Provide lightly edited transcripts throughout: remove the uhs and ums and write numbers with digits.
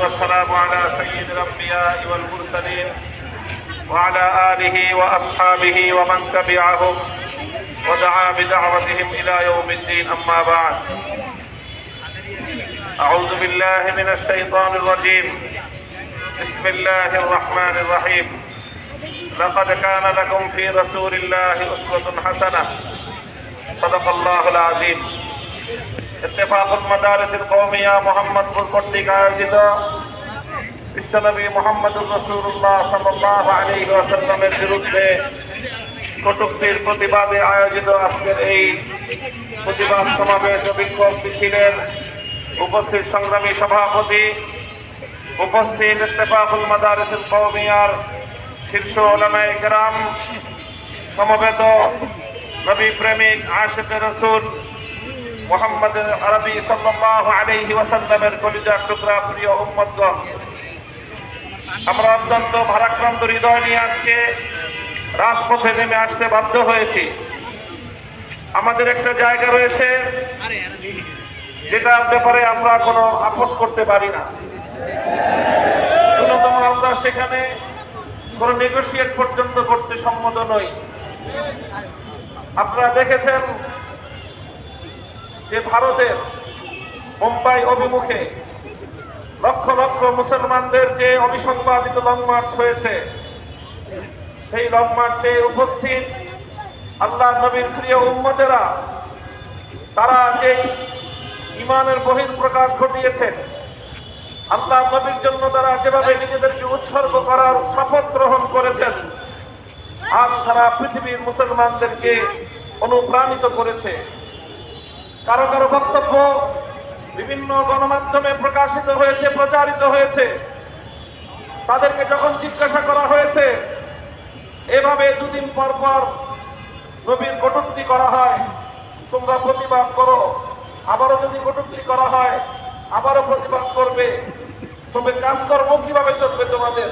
والسلام على سيد الأنبياء والمرسلين وعلى آله وأصحابه ومن تبعهم ودعا بدعوتهم إلى يوم الدين. أما بعد، أعوذ بالله من الشيطان الرجيم. بسم الله الرحمن الرحيم. لقد كان لكم في رسول الله أسوة حسنة. صدق الله العظيم. ইত্তেফাকুল মাদারিসিল কওমিয়া মোহাম্মদপুর কর্তৃক আয়োজিত বিশ্বনবী মুহাম্মদুর রাসূলুল্লাহ সাল্লাল্লাহু আলাইহি ওয়াসাল্লামের বিরুদ্ধে কটূক্তির প্রতিবাদে আয়োজিত আজকের এই প্রতিবাদ সমাবেশ ও বিক্ষোভ মিছিলের উপস্থিত সংগ্রামী সভাপতি, উপস্থিত ইত্তেফাকুল মাদারিসিল কওমিয়ার শীর্ষ উলামায়ে কেরাম, সমবেত নবী প্রেমিক আশিকে রাসূল মুহাম্মদ আরবি সাল্লাল্লাহু আলাইহি ওয়াসাল্লামের কলিজার টুকরা প্রিয় উম্মতগণ, আমরা অত্যন্ত ভারাক্রান্ত হৃদয় নিয়ে আজকে রাজপথে নেমে আসতে বাধ্য হয়েছি। আমাদের একটা জায়গা রয়েছে যেটার ব্যাপারে আমরা কোনো আপোষ করতে পারি না। ন্যূনতম আমরা সেখানে কোনো নেগোশিয়েট পর্যন্ত করতে সম্মত নই। আপনারা দেখেছেন যে ভারতের মুম্বাই অভিমুখে লক্ষ লক্ষ মুসলমানদের যে অবিসংবাদিত লং মার্চ হয়েছে, সেই লং মার্চে উপস্থিত আল্লাহর নবীর প্রিয় উম্মতেরা, তারা যে ঈমানের বহিঃপ্রকাশ ঘটিয়েছেন, আল্লাহর নবীর জন্য তারা যেভাবে নিজেদেরকে উৎসর্গ করার শপথ গ্রহণ করেছেন, আজ সারা পৃথিবীর মুসলমানদেরকে অনুপ্রাণিত করেছে। কারো কারো বক্তব্য বিভিন্ন গণমাধ্যমে প্রকাশিত হয়েছে, প্রচারিত হয়েছে। তাদেরকে যখন জিজ্ঞাসা করা হয়েছে, এভাবে দুদিন পর পর নবীর কটূক্তি করা হয়, তোমরা প্রতিবাদ করো, আবারও যদি কটূক্তি করা হয় আবারও প্রতিবাদ করবে, তবে কাজকর্ম কিভাবে চলবে তোমাদের?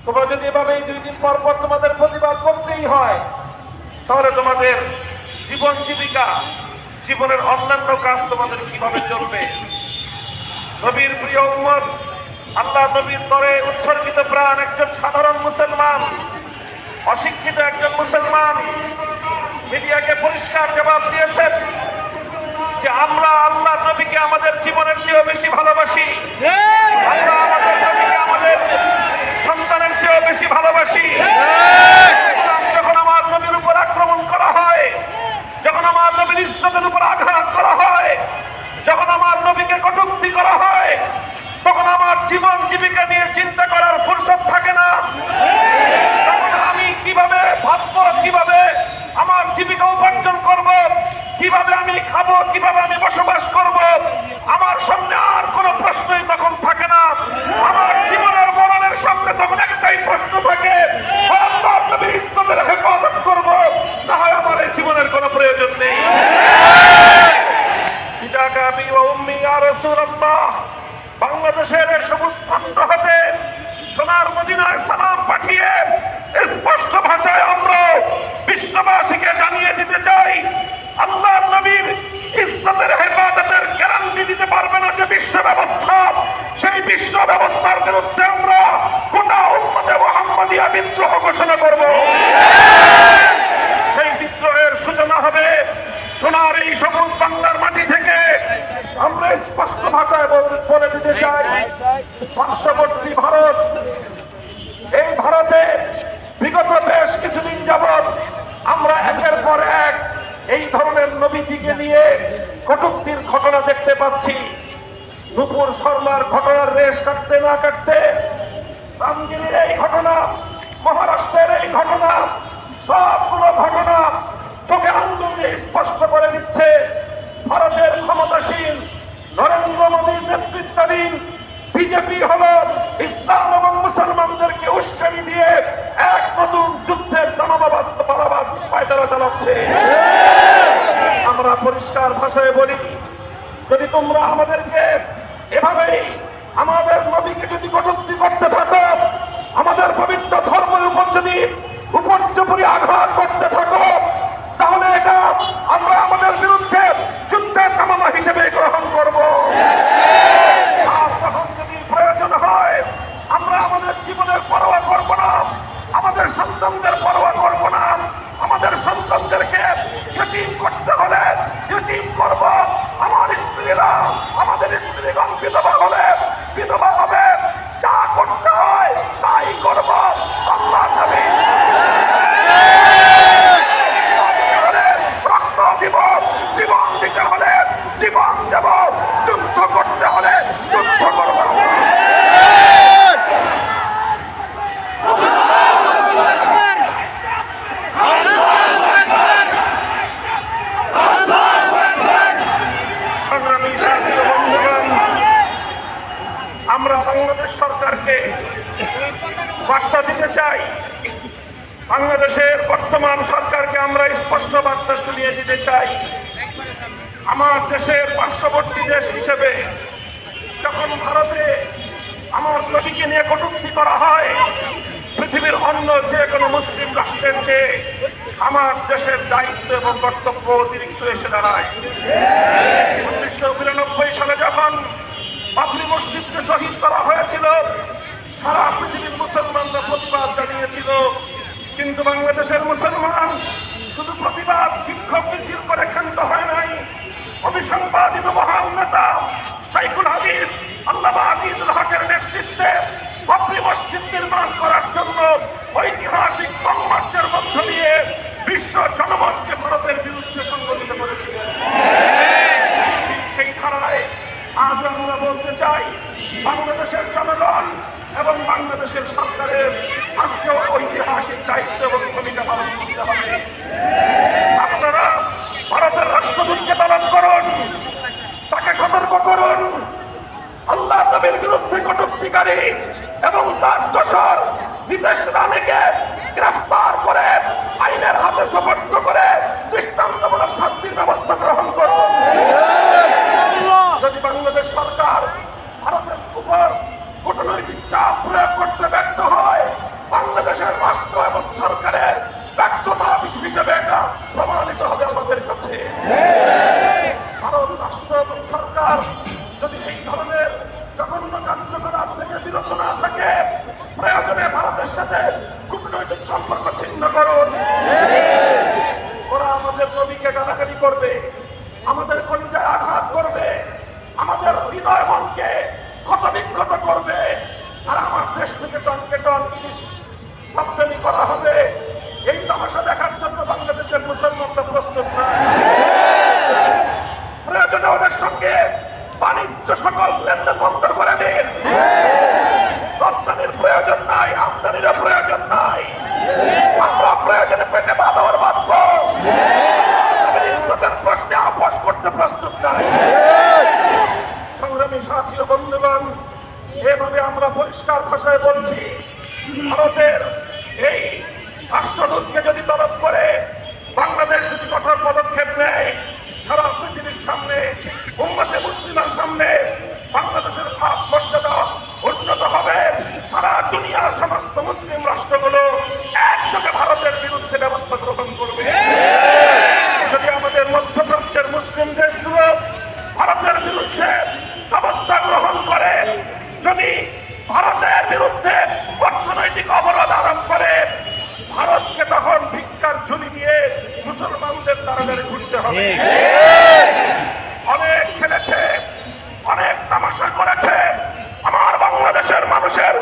তোমরা যদি এভাবে দুই দিন পর পর তোমাদের প্রতিবাদ করতেই হয়, তাহলে তোমাদের জীবন জীবিকা, জীবনের অন্যান্য কাজ তোমাদের কিভাবে চলবে? নবীর প্রিয় উম্মত, আল্লাহ নবীর তরে উৎসর্গিত প্রাণ একজন সাধারণ মুসলমান, অশিক্ষিত একজন মুসলমান মিডিয়াকে পরিষ্কার জবাব দিয়েছেন যে আমরা আল্লাহ নবীকে আমাদের জীবনের চেয়েও বেশি ভালোবাসি, আমরা আমাদের নবীকে আমাদের সন্তানের চেয়েও বেশি ভালোবাসি। যখন আমার নবীর উপর আক্রমণ করা হয়, যখন আমার নবীর ইজ্জতের উপর আঘাত করা হয়, যখন আমার নবীকে কটূক্তি করা হয়, তখন আমার জীবন জীবিকা নিয়ে চিন্তা করার ফুরসত থাকে না। তখন আমি কিভাবে ভাববো, কিভাবে আমার জীবিকা উপার্জন করব, কিভাবে আমি খাবো, কিভাবে আমি বসবাস করব, আমার সামনে আর কোনো প্রশ্নই তখন থাকে না। আমার জীবনের মরণের সামনে তখন একটাই প্রশ্ন থাকে, আল্লাহর নবীর ইজ্জতের হেফাজত করব, না হয় আমার এই জীবনের কোনো প্রয়োজন নেই। ফিদাকা আবি ওয়া উম্মি ইয়া রাসূলুল্লাহ। বাংলাদেশের সবুজ প্রান্ত হতে সোনার মদিনায় সালাম পাঠিয়ে স্পষ্ট ভাষায় আমরা বিশ্ববাসীকে জানিয়ে দিতে চাই, আল্লাহর নবীর ইজ্জতের হেফাজতের গ্যারান্টি দিতে পারবে না যে বিশ্ব ব্যবস্থা, সেই বিশ্ব ব্যবস্থার বিরুদ্ধে আমরা গোটা উম্মতে মুহাম্মাদিয়া বিদ্রোহ ঘোষণা করব। সেই বিদ্রোহের সূচনা হবে সোনার এই সবুজ বাংলার মাটি থেকে। আমরা স্পষ্ট ভাষায় বলে দিতে চাই, পার্শ্ববর্তী ভারত, এই ভারতে বিগত বেশ কিছুদিন যাবৎ আমরা একের পর এক এই ধরনের নবীজিকে নিয়ে কটূক্তির ঘটনা দেখতে পাচ্ছি। নুপুর শর্মার ঘটনার রেশ কাটতে না কাটতে রামগিরির এই ঘটনা, মহারাষ্ট্রের এই ঘটনা, সবগুলো ঘটনা চোখে আঙ্গুল দিয়ে স্পষ্ট করে দিচ্ছে ভারতের ক্ষমতাসীন নরেন্দ্র মোদীর নেতৃত্বাধীন বিজেপি হলো ইসলাম এবং মুসলমানদেরকে উস্কানি দিয়ে এক নতুন যুদ্ধের পায়তারা চালাচ্ছে। আমরা পরিষ্কার ভাষায় বলি, যদি তোমরা আমাদেরকে এভাবেই আমাদের নবীকে যদি কটূক্তি করতে থাকো, আমাদের পবিত্র ধর্মের উপর যদি উপর্যুপরি আঘাত করতে থাকো, তাহলে এটা আমরা আমাদের বিরুদ্ধে যুদ্ধের তামামা হিসেবে গ্রহণ করব। আর তখন আমরা বাংলাদেশ সরকারকে বার্তা দিতে চাই, বাংলাদেশের বর্তমান সরকারকে আমরা স্পষ্ট বার্তা শুনিয়ে দিতে চাই, আমার দেশের পার্শ্ববর্তী দেশ হিসেবে যখন ভারতে আমার নবীকে নিয়ে কটূক্তি করা হয়, পৃথিবীর অন্য যে কোনো মুসলিম রাষ্ট্রের চেয়ে আমার দেশের দায়িত্ব এবং কর্তব্য অতিরিক্ত এসে দাঁড়ায়। 1992 সালে যখন বাবরি মসজিদকে শহীদ করা হয়েছিল, সারা পৃথিবীর মুসলমানরা প্রতিবাদ জানিয়েছিল, কিন্তু বাংলাদেশের মুসলমান শুধু প্রতিবাদ বিক্ষোভ মিছিল করে ক্ষান্ত হয় নাই। অবিসংবাদিত মহান নেতা শাইখুল হাদিস আল্লামা আজিজুল হকের নেতৃত্বে বাবরি মসজিদ নির্মাণ করার জন্য ঐতিহাসিক লং মার্চের মধ্য দিয়ে বিশ্ব জনমতকে ভারতের বিরুদ্ধে সংগঠিত করেছিলেন। সেই ধারায় আজ আমরা বলতে চাই, বাংলাদেশের জনগণ এবং বাংলাদেশের সরকারের আজকেও ঐতিহাসিক দায়িত্ব এবং ভূমিকা পালন করতে হবে। আপনারা ভারতের রাষ্ট্রদূতকে তলব করুন, তাকে সতর্ক করুন, আল্লাহ নবীর বিরুদ্ধে কটূক্তিকারী এবং তার দোসর বিদেশ রানীকে গ্রেফতার করে আইনের হাতে সোপর্দ করে দৃষ্টান্তমূলক শাস্তির ব্যবস্থা গ্রহণ করুন। যদি বাংলাদেশ সরকার ভারতের উপর কূটনৈতিক চাপ প্রয়োগ করতে ব্যর্থ হয়, বাংলাদেশের রাষ্ট্র এবং সরকারের ব্যর্থতা হিসেবে এটা প্রমাণিত হবে আমাদের কাছে। ভারত রাষ্ট্র এবং সরকার যদি এই ধরনের জঘন্য কার্যকলাপ থেকে বিরত না থাকে, প্রয়োজনে ভারতের সাথে কূটনৈতিক সম্পর্ক ছিন্ন করুন। ওরা আমাদের নবীকে গালাগালি করবে, আমাদের কলিজায় আঘাত করবে, আমাদের হৃদয় মনকে ক্ষতবিক্ষত করবে, আর আমার দেশ থেকে টনকে টন রপ্তানি করা হবে। এই তামাশা দেখার জন্য বাংলাদেশের মুসলমানরা প্রস্তুত নয়। প্রয়োজনে ওদের সঙ্গে বাণিজ্য সকল লেনদেন বন্ধ করে দিন। রপ্তানির প্রয়োজন নাই, আমদানিরও প্রয়োজন নাই। আমরা প্রয়োজনে পেটে বাঁধার বাঁধব, প্রশ্নে আপোষ করতে প্রস্তুত নাই। সংগ্রামী সাথী ও বন্ধুগণ, এভাবে আমরা পরিষ্কার ভাষায় বলছি, ভারতের এই রাষ্ট্রদূতকে যদি তলব করে বাংলাদেশ যদি কঠোর পদক্ষেপ নেয়, সারা পৃথিবীর সামনে, উম্মতে মুসলিমের সামনে বাংলাদেশের ভাব মর্যাদা উন্নত হবে। সারা দুনিয়ার সমস্ত মুসলিম রাষ্ট্রগুলো একযোগে ভারতের বিরুদ্ধে ব্যবস্থা গ্রহণ করবে। যদি আমাদের মধ্যপ্রাচ্যের মুসলিম দেশগুলো ভারতের বিরুদ্ধে ব্যবস্থা গ্রহণ করে, যদি ভারতের বিরুদ্ধে অর্থনৈতিক অবরোধ আরোপ করে, ভারতকে তখন ভিক্ষার ঝুলি দিয়ে মুসলমানদের দ্বারা ঘুরতে হবে। অনেক খেলেছে, অনেক তামাশা করেছে, আমার বাংলাদেশের মানুষের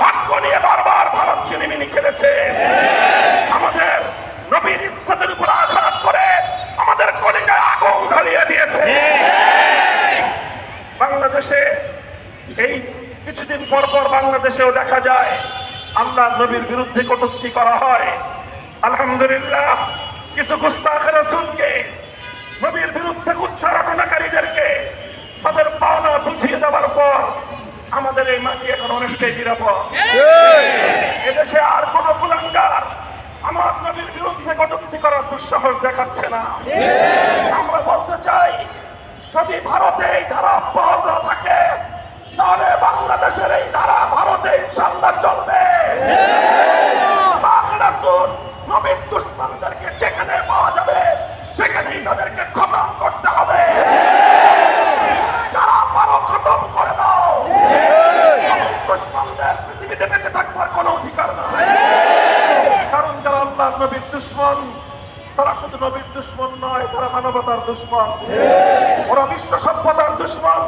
ভাগ্য নিয়ে বারবার ভারত ছিনিমিনি খেলেছে। আমাদের নবীর ইজ্জতের উপর আঘাত করে আমাদের কলিজায় আগুন ধরিয়ে দিয়েছে। বাংলাদেশে এই কিছুদিন পর পর বাংলাদেশেও দেখা যায় আল্লাহ নবীর বিরুদ্ধে কটূক্তি করা হয়। আলহামদুলিল্লাহ, কিছু গুস্তাখ রাসূলকে, নবীর বিরুদ্ধে উচ্চারণকারীদেরকে তাদের পাওনা বুঝিয়ে দেওয়ার পর আমাদের এই মাটি এখন অনেকটাই নিরাপদ। এদেশে আর কোন কুলাঙ্গার আমার নবীর বিরুদ্ধে কটূক্তি করার দুঃসাহস দেখাচ্ছে না। আমরা বলতে চাই, যদি ভারতে এই ধারা অব্যাহত থাকে, তাহলে বাংলাদেশের এই ধারা ভারতে ইনশাআল্লাহ চলবে। নবীর দুশমনদেরকে যেখানে পাওয়া যাবে সেখানেই তাদেরকে খতম করতে হবে। যারা পারো খতম করে দাও। দুশমনদের পৃথিবীতে বেঁচে থাকবার কোনো অধিকার নাই। কারণ যারা আল্লাহর নবীর দুশমন, তারা শুধু নবীর দুশমন নয়, তারা মানবতার দুশমন, ওরা বিশ্ব সভ্যতার দুশমন।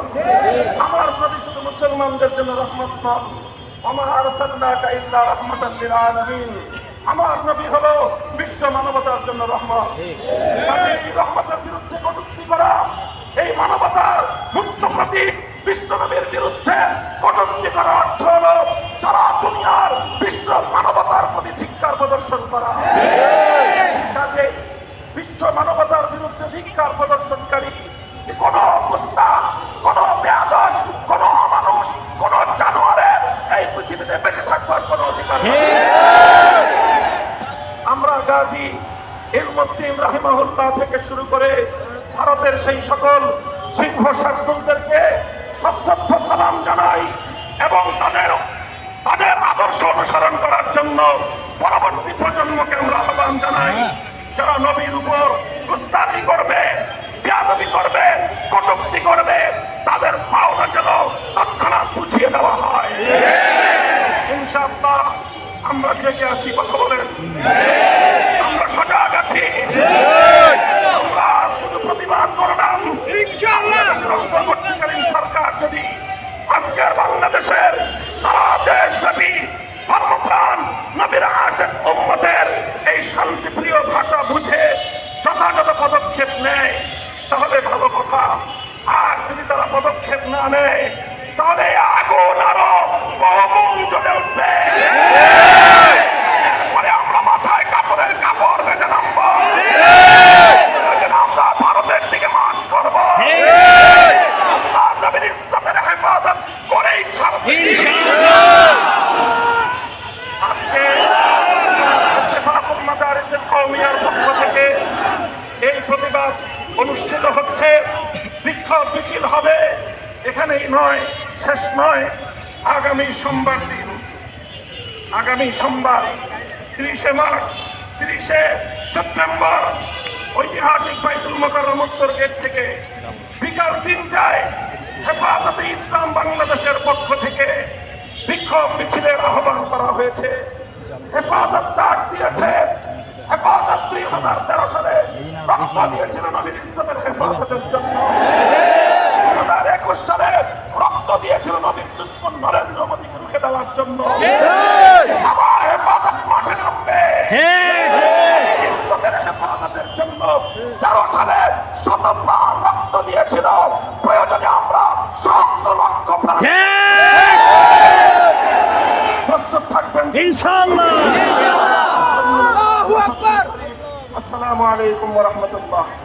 আমার নবী শুধু মুসলমানদের জন্য রহমত নন, ওমা আরসালনাকা ইল্লা রাহমাতাল লিল আলামিন। আমার নবী হলো বিশ্ব মানবতার জন্য রহমত। এই রহমতের বিরুদ্ধে কটূক্তি করা, এই মানবতার মুক্ত প্রতীক বিশ্ব নবীর বিরুদ্ধে কটূক্তি করার অর্থ হলো সারা দুনিয়ার বিশ্ব মানবতার প্রতি ধিক্কার প্রদর্শন করা। কাজে বিশ্ব মানবতার বিরুদ্ধে ধিক্কার প্রদর্শনকারী কোন মুস্তাক, কোন বেয়াদব, কোন অমানুষ, কোন সরকার। আমরা গাজী ইলমুদ্দিন রাহিমাহুল্লাহ থেকে শুরু করে ভারতের সেই সকল সিংহ শাসনদেরকে সশ্রদ্ধ সালাম জানাই এবং তাদের আদর্শ অনুসরণ করার জন্য পরবর্তী প্রজন্মকে আমরা আহ্বান জানাই। যারা নবীর উপর গুস্তাখি করবে, বেয়াদবি করবে, কটূক্তি করবে, তাদের পাওনা যেন তৎক্ষণাৎ বুঝিয়ে দেওয়া হয়। ইনশাআল্লাহ আমরা জেগে আছি, কথা বলেন, আমরা সজাগ আছি। আমরা শুধু প্রতিবাদ করলাম, অন্তর্বর্তীকালীন সরকার যদি আজকের বাংলাদেশের সারা দেশব্যাপী ধর্মপ্রাণ নবীর আশেক উম্মতের এই শান্তিপ্রিয় ভাষা বুঝে যথাযথ পদক্ষেপ নেয় তাহলে ভালো কথা। আর যদি তারা পদক্ষেপ না নেয় তাহলে আগুন আরো বহুগুণ জ্বলে উঠবে। এরপরে আমরা মাথায় কাপড়ের কাপড় বেঁধে নামবো, আমরা ভারতের দিকে মার্চ করবো, নবীর ইজ্জতের হেফাজত করেই ছাড়বো। আজকে ইত্তেফাকুল মাদারিসুল কওমিয়ার পক্ষ থেকে এই প্রতিবাদ অনুষ্ঠিত হচ্ছে। বিক্ষোভ মিছিল হবে, এখানেই নয়, শেষ নয়, আগামী সোমবার দিন, আগামী সোমবার 30 মার্চ 30 সেপ্টেম্বর ঐতিহাসিক বাইতুল মোকাররম উত্তর গেট থেকে বিকাল 3টায় হেফাজতে ইসলাম বাংলাদেশের পক্ষ থেকে বিক্ষোভ মিছিলের আহ্বান করা হয়েছে। হেফাজত ডাক দিয়েছে, হেফাজত 2013 সালে রক্ত দিয়েছিল নবীর ইজ্জতের হেফাজতের জন্য, 2021 সালে রক্ত দিয়েছিল নবীর দুশমন নরেন্দ্র মোদীকে রুখে দেওয়ার জন্য। আবার হেফাজত মাঠে নামবে ইজ্জতের হেফাজতের জন্য। 13 সালে শতপ্রাণ রক্ত দিয়েছিল, প্রয়োজনে আমরা সহস্র লক্ষ প্রাণ। প্রস্তুত থাকবেন ইনশাআল্লাহ। আল্লাহু আকবার। আসসালামু আলাইকুম ওয়া রাহমাতুল্লাহ।